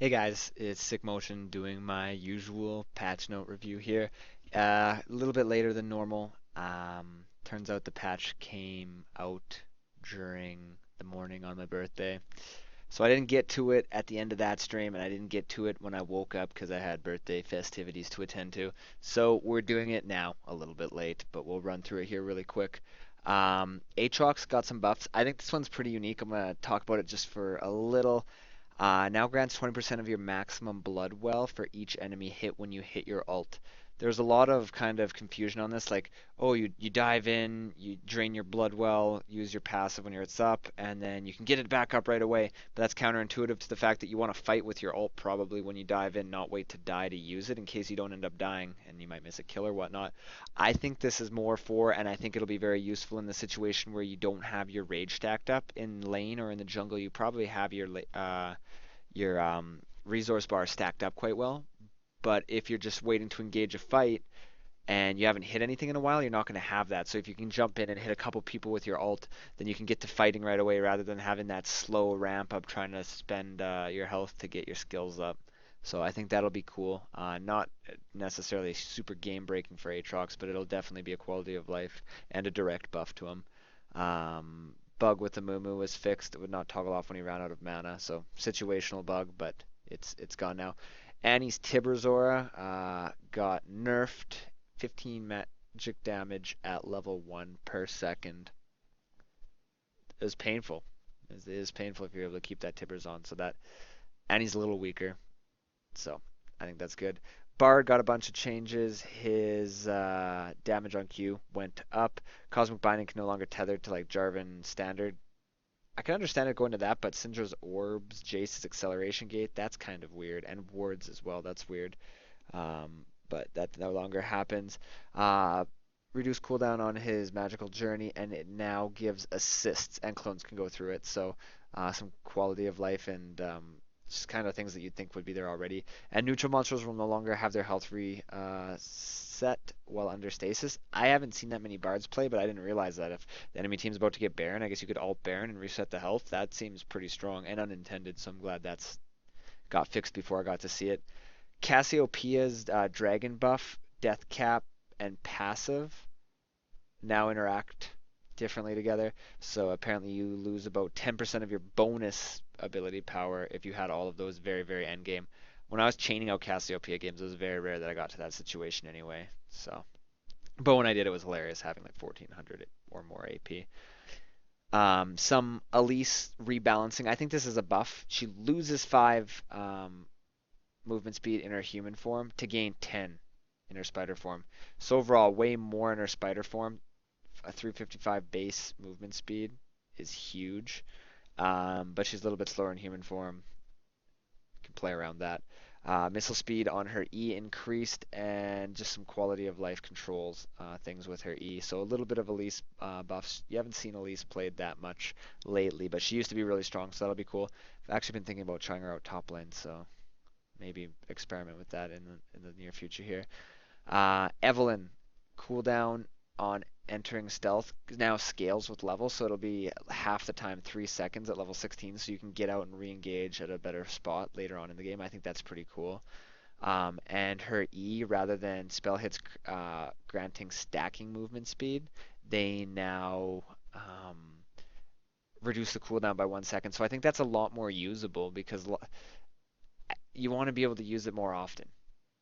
Hey guys, it's SickMotion doing my usual patch note review here. A little bit later than normal. Turns out the patch came out during the morning on my birthday. So I didn't get to it at the end of that stream, and I didn't get to it when I woke up because I had birthday festivities to attend to. So we're doing it now, a little bit late, but we'll run through it here really quick. Aatrox got some buffs. I think this one's pretty unique. I'm going to talk about it just for a little. Now grants 20% of your maximum blood well for each enemy hit when you hit your ult. There's a lot of kind of confusion on this, like, oh, you dive in, you drain your blood well, use your passive when it's up, and then you can get it back up right away. But that's counterintuitive to the fact that you want to fight with your ult probably when you dive in, not wait to die to use it in case you don't end up dying and you might miss a kill or whatnot. I think this is more for, and I think it'll be very useful in the situation where you don't have your rage stacked up in lane or in the jungle. You probably have your resource bar stacked up quite well. But if you're just waiting to engage a fight and you haven't hit anything in a while, you're not going to have that. So if you can jump in and hit a couple people with your ult, then you can get to fighting right away rather than having that slow ramp up trying to spend your health to get your skills up. So I think that'll be cool. Not necessarily super game breaking for Aatrox, but it'll definitely be a quality of life and a direct buff to him. Bug with the Moo was fixed. It would not toggle off when he ran out of mana, so situational bug, but it's gone now. Annie's Tiberzora got nerfed, 15 magic damage at level 1 per second. It was painful. It is painful if you're able to keep that Tibbers on. So that Annie's a little weaker. So I think that's good. Bard got a bunch of changes. His damage on Q went up. Cosmic Binding can no longer tether to like Jarvan standard. I can understand it going to that, but Syndra's Orbs, Jace's Acceleration Gate, that's kind of weird. And Wards as well, that's weird. But that no longer happens. Reduce cooldown on his magical journey, and it now gives assists, and clones can go through it. So some quality of life and just kind of things that you'd think would be there already. And neutral monsters will no longer have their health reset while under stasis. I haven't seen that many bards play, but I didn't realize that if the enemy team's about to get Baron, I guess you could alt Baron and reset the health. That seems pretty strong and unintended, so I'm glad that's got fixed before I got to see it. Cassiopeia's dragon buff, death cap, and passive now interact differently together. So apparently you lose about 10% of your bonus ability power if you had all of those very, very end game. When I was chaining out Cassiopeia games, it was very rare that I got to that situation anyway. So, but when I did, it was hilarious having like 1400 or more AP. Some Elise rebalancing. I think this is a buff. She loses 5 movement speed in her human form to gain 10 in her spider form. So overall, way more in her spider form. A 355 base movement speed is huge, but she's a little bit slower in human form. Can play around that. Missile speed on her E increased, and just some quality of life controls things with her E. So a little bit of Elise buffs. You haven't seen Elise played that much lately, but she used to be really strong, so that'll be cool. I've actually been thinking about trying her out top lane, so maybe experiment with that in the near future here. Evelyn, cooldown on entering stealth now scales with level, so it'll be half the time 3 seconds at level 16, so you can get out and re-engage at a better spot later on in the game. I think that's pretty cool. And her E, rather than spell hits granting stacking movement speed, they now reduce the cooldown by 1 second. So I think that's a lot more usable because you want to be able to use it more often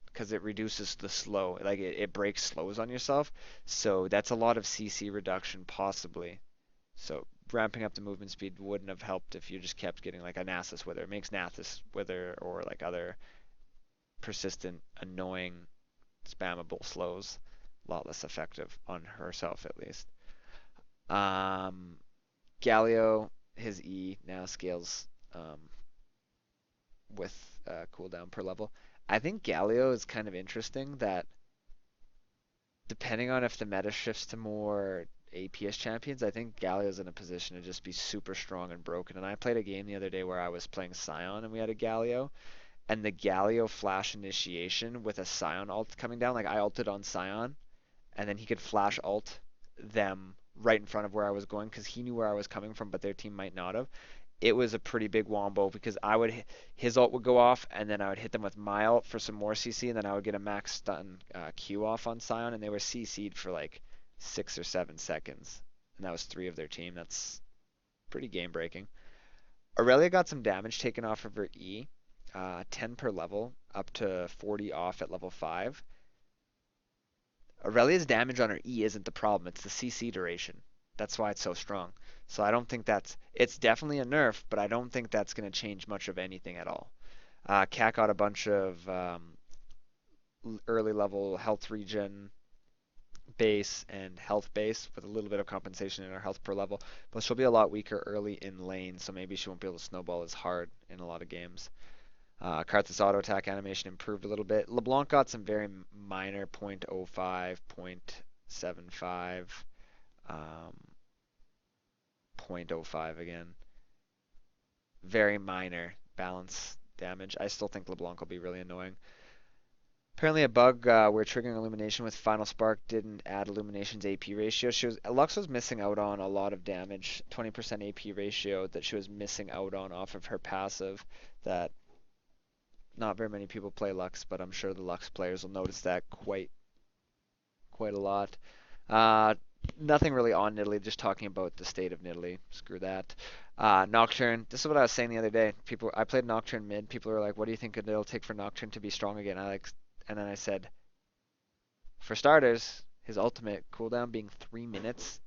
because it reduces the slow, like it breaks slows on yourself. So that's a lot of CC reduction possibly. So ramping up the movement speed wouldn't have helped if you just kept getting like a Nasus Wither. It makes Nasus Wither or like other persistent, annoying, spammable slows a lot less effective on herself at least. Um, Galio, his E now scales with cooldown per level. I think Galio is kind of interesting that depending on if the meta shifts to more APS champions, I think Galio's in a position to just be super strong and broken. And I played a game the other day where I was playing Scion and we had a Galio, and the Galio flash initiation with a Scion ult coming down, like I ulted on Scion, and then he could flash ult them right in front of where I was going because he knew where I was coming from, but their team might not have. it was a pretty big wombo because his ult would go off, and then I would hit them with my ult for some more CC, and then I would get a max stun Q off on Sion, and they were CC'd for like 6 or 7 seconds, and that was three of their team. That's pretty game breaking. Aurelia got some damage taken off of her E, 10 per level, up to 40 off at level 5. Aurelia's damage on her E isn't the problem, it's the CC duration. That's why it's so strong. So I don't think it's definitely a nerf, but I don't think that's going to change much of anything at all. Cat got a bunch of early level health regen base and health base with a little bit of compensation in her health per level, but she'll be a lot weaker early in lane, so maybe she won't be able to snowball as hard in a lot of games. Karthus auto attack animation improved a little bit. LeBlanc got some very minor 0.05, 0.75, um, 0.05 again. Very minor balance damage. I still think LeBlanc will be really annoying. Apparently a bug where triggering Illumination with Final Spark didn't add Illumination's AP ratio. Lux was missing out on a lot of damage, 20% AP ratio that she was missing out on off of her passive that not very many people play Lux, but I'm sure the Lux players will notice that quite a lot. Uh, Nothing really on Nidalee, just talking about the state of Nidalee. Screw that. Nocturne. This is what I was saying the other day. I played Nocturne mid. People were like, "What do you think it'll take for Nocturne to be strong again?" And then I said, for starters, his ultimate cooldown being 3 minutes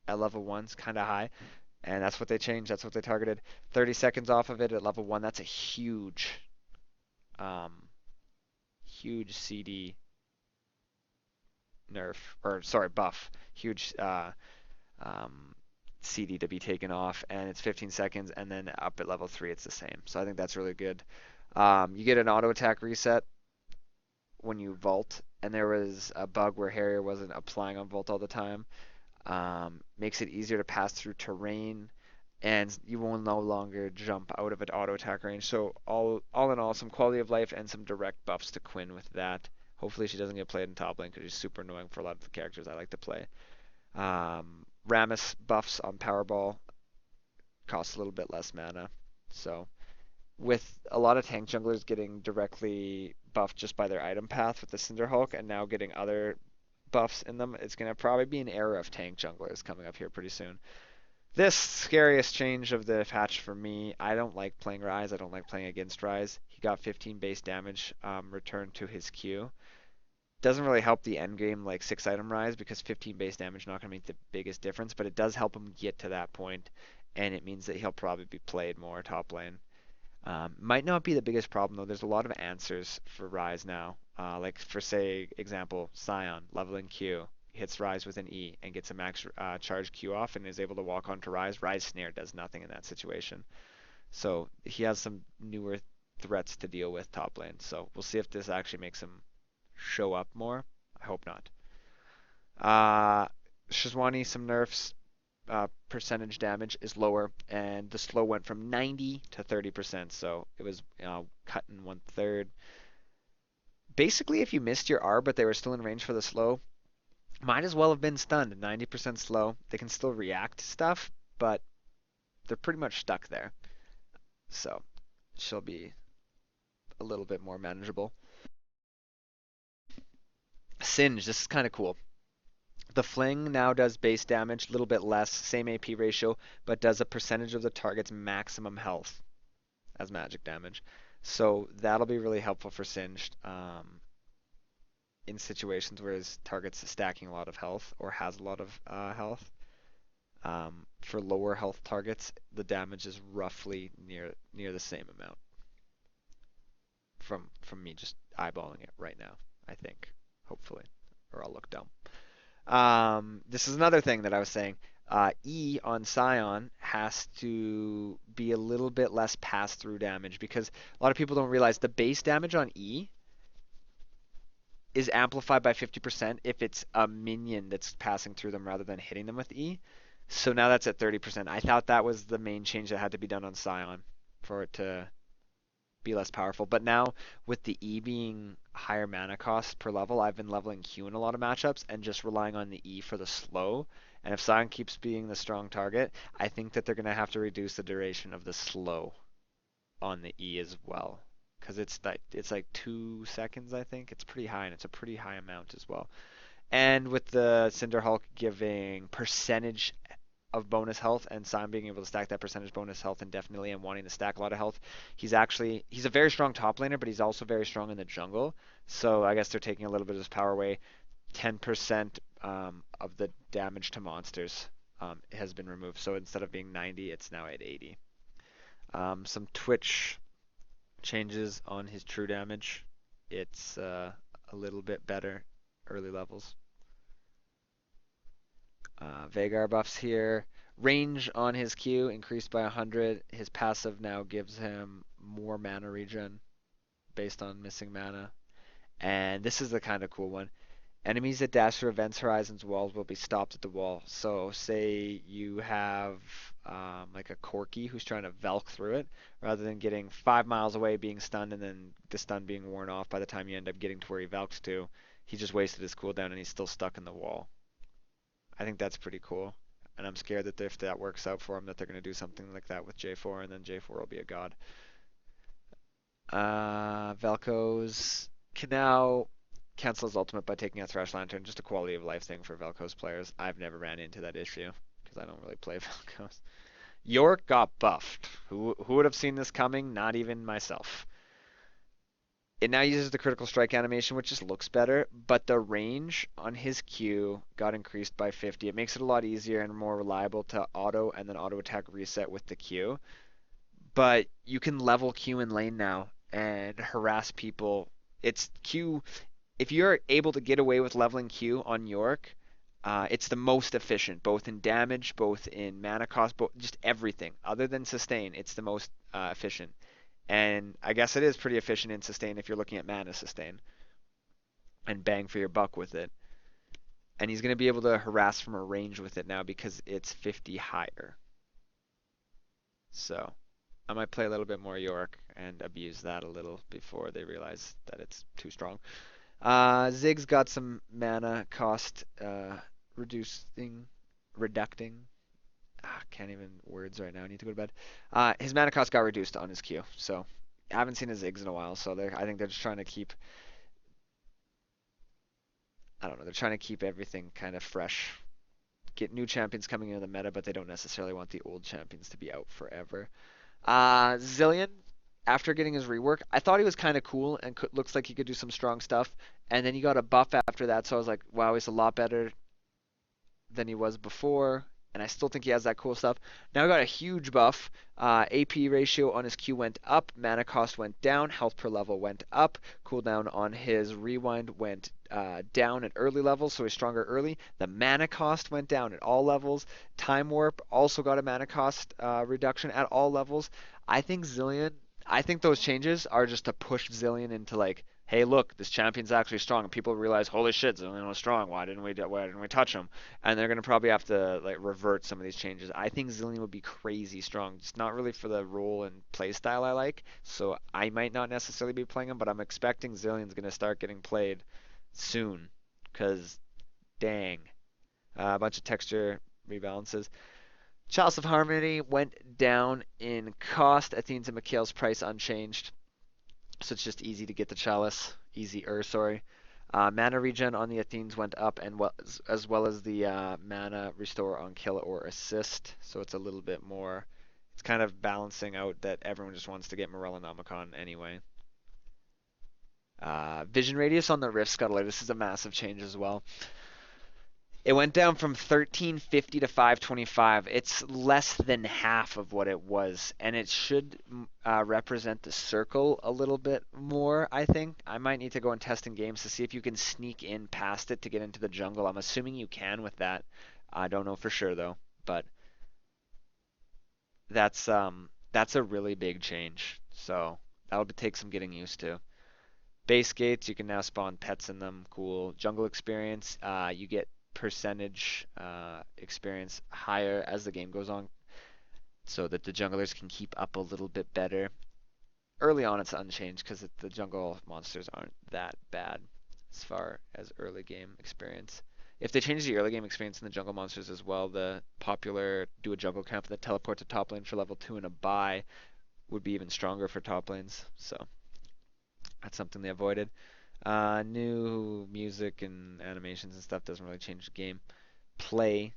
at level 1's kind of high, and that's what they changed. That's what they targeted. 30 seconds off of it at level 1. That's a um, huge CD nerf, or sorry, buff. Huge um, CD to be taken off, and it's 15 seconds, and then up at level 3, it's the same. So I think that's really good. You get an auto attack reset when you vault, and there was a bug where Harrier wasn't applying on vault all the time. Makes it easier to pass through terrain, and you will no longer jump out of an auto attack range. So all in all, some quality of life and some direct buffs to Quinn with that. Hopefully she doesn't get played in top lane because she's super annoying for a lot of the characters I like to play. Rammus buffs on Powerball cost a little bit less mana. So with a lot of tank junglers getting directly buffed just by their item path with the Cinderhulk and now getting other buffs in them, it's going to probably be an era of tank junglers coming up here pretty soon. This scariest change of the patch for me, I don't like playing Ryze. I don't like playing against Ryze. He got 15 base damage returned to his Q. Doesn't really help the end game like 6 item Ryze because 15 base damage not going to make the biggest difference, but it does help him get to that point, and it means that he'll probably be played more top lane. Might not be the biggest problem though. There's a lot of answers for Ryze now. Like for say example, Sion leveling Q hits Ryze with an E and gets a max charge Q off and is able to walk onto Ryze. Ryze Snare does nothing in that situation. So he has some newer threats to deal with top lane. So we'll see if this actually makes him show up more. I hope not. Shizwani, some nerfs. Percentage damage is lower, and the slow went from 90 to 30%, so it was cut in 1/3. Basically, if you missed your R but they were still in range for the slow, might as well have been stunned. 90% slow. They can still react to stuff, but they're pretty much stuck there. So she'll be a little bit more manageable. Singe, this is kind of cool. The Fling now does base damage, a little bit less, same AP ratio, but does a percentage of the target's maximum health as magic damage. So that'll be really helpful for Singed in situations where his target's stacking a lot of health or has a lot of health. For lower health targets, the damage is roughly near the same amount. From me just eyeballing it right now, I think, hopefully, or I'll look dumb. This is another thing that I was saying. E on Sion has to be a little bit less pass-through damage because a lot of people don't realize the base damage on E is amplified by 50% if it's a minion that's passing through them rather than hitting them with E. So now that's at 30%. I thought that was the main change that had to be done on Sion for it to be less powerful. But now with the E being higher mana cost per level, I've been leveling Q in a lot of matchups and just relying on the E for the slow. And if Sion keeps being the strong target, I think that they're going to have to reduce the duration of the slow on the E as well. Because it's like 2 seconds, I think. It's pretty high, and it's a pretty high amount as well. And with the Cinder Hulk giving percentage of bonus health and Sion being able to stack that percentage bonus health indefinitely and wanting to stack a lot of health, he's a very strong top laner, but he's also very strong in the jungle. So I guess they're taking a little bit of his power away. 10% of the damage to monsters has been removed. So instead of being 90, it's now at 80. Some Twitch changes on his true damage. It's a little bit better early levels. Vagar buffs here. Range on his Q increased by 100. His passive now gives him more mana regen based on missing mana. And this is the kind of cool one. Enemies that dash through events horizons walls will be stopped at the wall. So say you have like a Corki who's trying to Velk through it, rather than getting 5 miles away being stunned and then the stun being worn off by the time you end up getting to where he Velks to. He just wasted his cooldown and he's still stuck in the wall. I think that's pretty cool. And I'm scared that if that works out for him, that they're going to do something like that with J4, and then J4 will be a god. Velko's can now cancel his ultimate by taking a Thresh Lantern. Just a quality of life thing for Velko's players. I've never ran into that issue because I don't really play Velko's. York got buffed. Who would have seen this coming? Not even myself. It now uses the critical strike animation, which just looks better, but the range on his Q got increased by 50. It makes it a lot easier and more reliable to auto and then auto attack reset with the Q. But you can level Q in lane now and harass people. It's Q. If you're able to get away with leveling Q on York, it's the most efficient, both in damage, both in mana cost, just everything. Other than sustain, it's the most efficient. And I guess it is pretty efficient in sustain if you're looking at mana sustain and bang for your buck with it. And he's going to be able to harass from a range with it now because it's 50 higher. So I might play a little bit more York and abuse that a little before they realize that it's too strong. Ziggs got some mana cost reducting. Can't even words right now. I need to go to bed. His mana cost got reduced on his Q, so I haven't seen his Ziggs in a while. So I think they're just trying to keep, I don't know, they're trying to keep everything kind of fresh. Get new champions coming into the meta, but they don't necessarily want the old champions to be out forever. Zillion, after getting his rework, I thought he was kind of cool and looks like he could do some strong stuff. And then he got a buff after that, so I was like, wow, he's a lot better than he was before. And I still think he has that cool stuff. Now he got a huge buff. AP ratio on his Q went up, mana cost went down, health per level went up, cooldown on his rewind went down at early levels, so he's stronger early. The mana cost went down at all levels. Time warp also got a mana cost reduction at all levels. I think those changes are just to push Zillion into like, hey, look, this champion's actually strong. And people realize, holy shit, Zillion was strong. Why didn't we touch him? And they're gonna probably have to like revert some of these changes. I think Zillion would be crazy strong. It's not really for the role and play style I like, so I might not necessarily be playing him, but I'm expecting Zillion's gonna start getting played soon, cause dang, a bunch of texture rebalances. Chalice of Harmony went down in cost. Athene's and Mikhail's price unchanged. So it's just easy to get the Chalice. Easier, sorry. Mana regen on the Athenes went up, and as well as the mana restore on kill or assist. So it's a little bit more. It's kind of balancing out that everyone just wants to get Morellonomicon anyway. Vision radius on the Rift Scuttler. This is a massive change as well. It went down from 1350 to 525. It's less than half of what it was, and it should represent the circle a little bit more, I think. I might need to go and test in games to see if you can sneak in past it to get into the jungle. I'm assuming you can with that. I don't know for sure, though, but that's a really big change, so that'll take some getting used to. Base gates, you can now spawn pets in them. Cool. Jungle experience, you get percentage experience higher as the game goes on so that the junglers can keep up a little bit better. early on it's unchanged because the jungle monsters aren't that bad as far as early game experience. If they change the early game experience in the jungle monsters as well, the popular do a jungle camp that teleport to top lane for level 2 and a buy would be even stronger for top lanes. So that's something they avoided. New music and animations and stuff doesn't really change the game play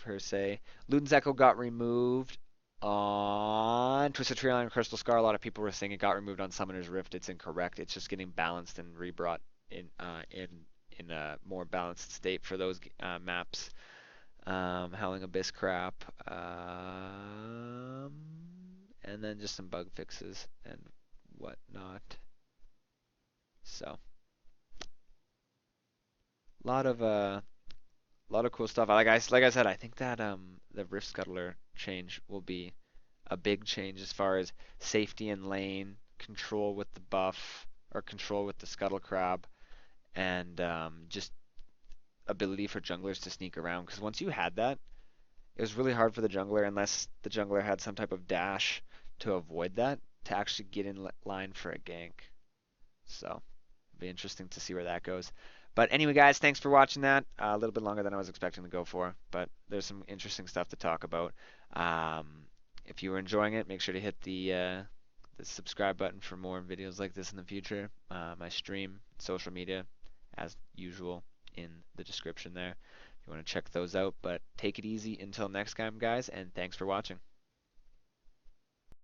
per se. Luden's Echo got removed on Twisted Tree Line and Crystal Scar. A lot of people were saying it got removed on Summoner's Rift. It's incorrect. It's just getting balanced and rebrought in a more balanced state for those maps. Howling Abyss crap, and then just some bug fixes and whatnot. So, a lot of cool stuff. Like I said, I think that the Rift Scuttler change will be a big change as far as safety in lane, control with the buff or control with the Scuttle Crab, and just ability for junglers to sneak around. Because once you had that, it was really hard for the jungler unless the jungler had some type of dash to avoid that to actually get in line for a gank. So it'll be interesting to see where that goes. But anyway, guys, thanks for watching that. A little bit longer than I was expecting to go for, but there's some interesting stuff to talk about. If you were enjoying it, make sure to hit the subscribe button for more videos like this in the future. My stream, social media, as usual, in the description there. If you want to check those out. But take it easy until next time, guys, and thanks for watching.